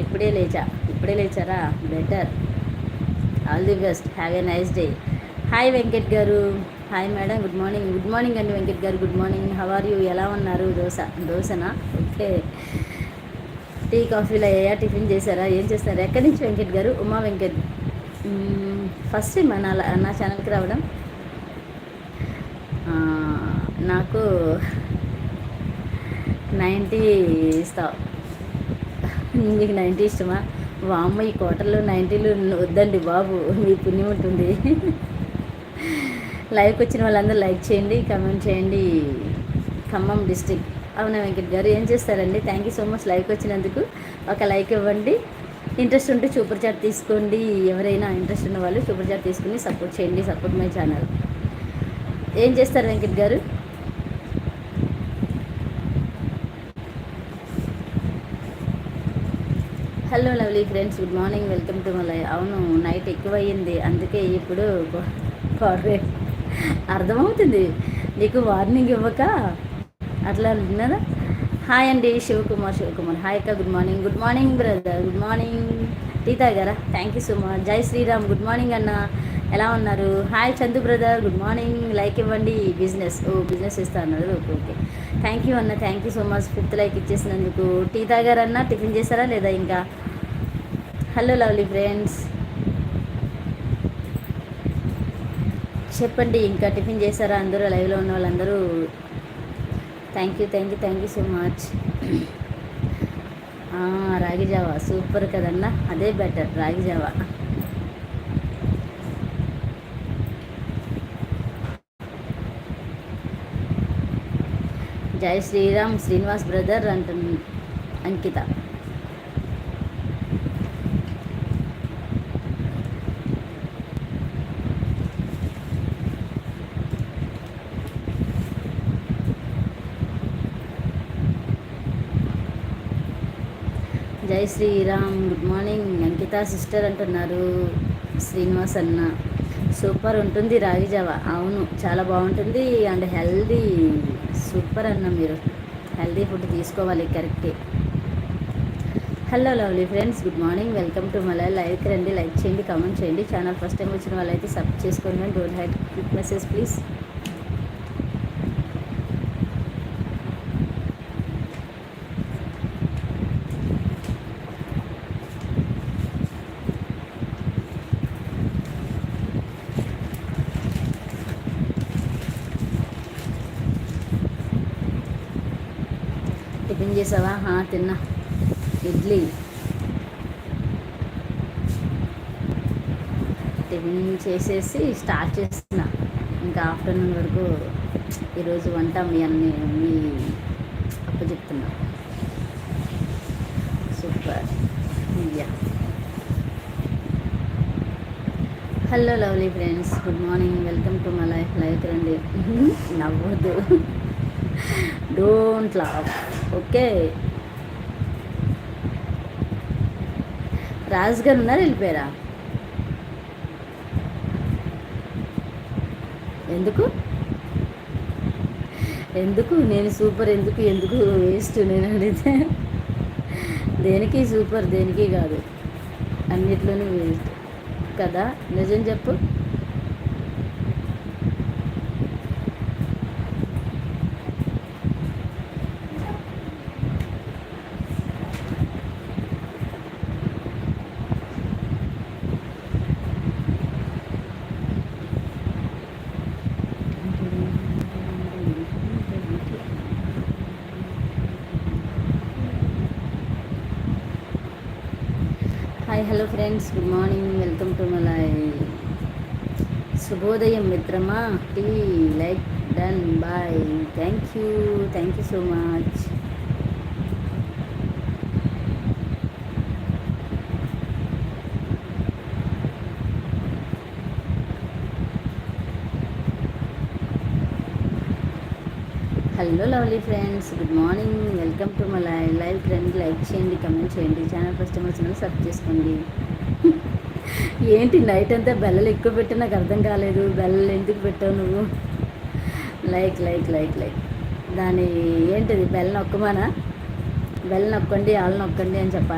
ఇప్పుడే లేచా. ఇప్పుడే లేచారా? Better. All the best. Have a nice day. Hi Venkat గారు. Hi madam, good morning. Good morning అండి వెంకట్ గారు. Good morning. How are you? ఎలా ఉన్నారు? దోశనా? ఓకే. టీ కాఫీలు అయ్యాయా? టిఫిన్ చేశారా? ఏం చేస్తారు? ఎక్కడి నుంచి వెంకట్ గారు? ఉమా వెంకట్. ఫస్ట్ టైం నా ఛానల్కి రావడం. నాకు 90 ఇస్తావు. మీకు 90 ఇష్టమా? వామ్మ, ఈ కోటర్లో 90లు వద్దండి బాబు, మీ పుణ్యం ఉంటుంది. లైవ్కి వచ్చిన వాళ్ళందరూ లైక్ చేయండి, కమెంట్ చేయండి. ఖమ్మం డిస్టిక్. అవునా వెంకట్ గారు? ఏం చేస్తారండి? థ్యాంక్ యూ సో మచ్ లైవ్కి వచ్చినందుకు. ఒక లైక్ ఇవ్వండి. ఇంట్రెస్ట్ ఉంటే సూపర్ చాట్ తీసుకోండి. ఎవరైనా ఇంట్రెస్ట్ ఉన్న వాళ్ళు సూపర్ చాట్ తీసుకుని సపోర్ట్ చేయండి. Support my channel. ఏం చేస్తారు వెంకట్ గారు? Hello lovely friends, good morning. Welcome to my. అవును, నైట్ ఎక్కువయ్యింది, అందుకే ఇప్పుడు అర్థమవుతుంది నీకు వార్నింగ్ ఇవ్వక అట్లా విన్నదా. హాయ్ అండి శివకుమార్. హాయ్ అక్క, good morning. Good morning brother, good morning. Tea తాగారా? Thank you so much. Jai Shriram. Good morning అన్న, ఎలా ఉన్నారు? Hi Chandu brother, good morning. Like ఇవ్వండి. బిజినెస్ ఇస్తా అన్నారు. ఓకే ఓకే, థ్యాంక్ యూ అన్న, thank you so much. 5th like ఇచ్చేసినందుకు. టీ తాగారన్నా? టిఫిన్ చేస్తారా లేదా ఇంకా? హలో లవ్లీ ఫ్రెండ్స్, చెప్పండి, ఇంకా టిఫిన్ చేశారా అందరూ? లైవ్లో ఉన్న వాళ్ళందరూ థ్యాంక్ యూ సో మచ్. రాగి జావా సూపర్ కదన్నా, అదే బెటర్ రాగి జావా. జై శ్రీరామ్. శ్రీనివాస్ బ్రదర్ అంకిత. జై శ్రీరామ్. గుడ్ మార్నింగ్ అంకిత సిస్టర్ అంటున్నారు. శ్రీనివాస్ అన్న, సూపర్ ఉంటుంది రాగి జావా. అవును, చాలా బాగుంటుంది అండ్ హెల్దీ. సూపర్ అన్న, మీరు హెల్దీ ఫుడ్ తీసుకోవాలి, కరెక్టే. Hello lovely friends, good morning. Welcome to my లైవ్కి రండి, లైక్ చేయండి, కామెంట్ చేయండి. ఛానల్ ఫస్ట్ టైం వచ్చిన వాళ్ళైతే సబ్స్క్రైబ్ చేసుకోండి. Don't had quick message please. Tiffin చేసావా? తిన్నా. ఇడ్లీ. టిఫిన్ చేసేసి స్టార్ట్ చేస్తున్నా. ఇంకా ఆఫ్టర్నూన్ వరకు ఈరోజు వంట మీ అప్పు చెప్తున్నా. Super. Yeah. Hello lovely friends, good morning. Welcome to my life రండి. నవ్వద్దు, డోంట్ లాఫ్, ఓకే. రాజు గారు ఉన్నారు, వెళ్ళిపోయారా? ఎందుకు నేను సూపర్ ఎందుకు వేస్ట్ నేను అడిగితే. దేనికి సూపర్, దేనికి కాదు, అన్నిట్లోనూ వేస్ట్ కదా. నిజం చెప్పు. Hi hello friends, good morning. Welcome to my live. శుభోదయం మిత్రమా. Tea like done, boy. Thank you so much. Hello lovely friends, good morning. Welcome to my live friend. Like చేయండి, కమెంట్ చేయండి. ఛానల్ ఫస్ట్ టైం వచ్చిన subscribe చేసుకోండి. ఏంటి night అంతా బెల్లలు ఎక్కువ పెట్టి నాకు అర్థం కాలేదు. బెల్లలు ఎందుకు పెట్టావు నువ్వు? లైక్ దాని ఏంటిది? బెల్ల నొక్కమానా? బెల్ నొక్కండి ఆల్ నొక్కండి అని చెప్పాలి.